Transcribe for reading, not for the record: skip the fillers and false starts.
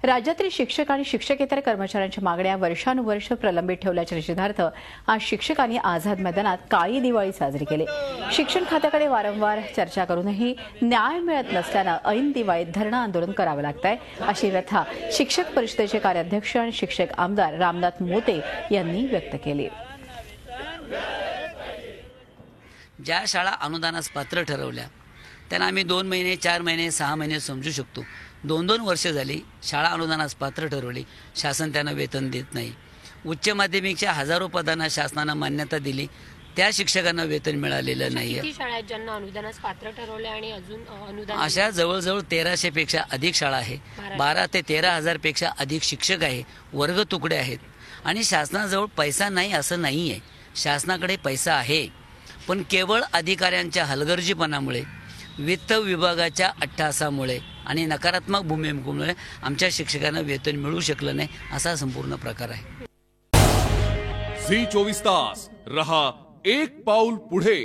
राज्यातील शिक्षक आणि शिक्षकेतर कर्मचाऱ्यांच्या मागण्या वर्षानुवर्ष प्रलंबित ठेवल्याच्या निषेधार्थ आज शिक्षकांनी आझाद मैदानात काळी दिवाळी साजरी केली। शिक्षण खात्याकडे वारंवार चर्चा करूनही न्याय मिळत नसल्याने ऐन दिवाळीत धरणं आंदोलन करावं लागतंय, अशी व्यथा शिक्षक परिषदेचे कार्याध्यक्ष आणि शिक्षक आमदार रामनाथ मोते यांनी व्यक्त केली। ज्या शाळा अनुदानास पात्र ठरवल्या त्यांना आम्ही 2 महिने 4 महिने 6 महिने समजू शकतो। 2-2 वर्ष झाली शाळा अनुदानास पात्र ठरवली, शासन त्यांना वेतन देत नाही। उच्च माध्यमिकच्या हजारो पदांना शासनाने मान्यता दिली, त्या शिक्षकांना वेतन मिळालेलं नाहीये। किती शाळा आहेत ज्यांना अनुदानास पात्र ठरवले आणि अजून अनुदान? अशा जवळजवळ 1300 पेक्षा अधिक शाळा आहे। 12 ते 13,000 पेक्षा अधिक शिक्षक आहे, वर्ग तुकडे आहेत आणि शासनाजवळ पैसा नाही असं नाहीये। शासनाकडे पैसा आहे, पण केवळ अधिकाऱ्यांच्या हलगर्जीपणामुळे, वित्त विभागाच्या अट्टहासामुळे आणि नकारात्मक भूमिकेमुळे आमच्या शिक्षकांना वेतन मिळू शकलं नाही, असा संपूर्ण प्रकार आहे। झी 24 तास रहा एक पाऊल पुढे।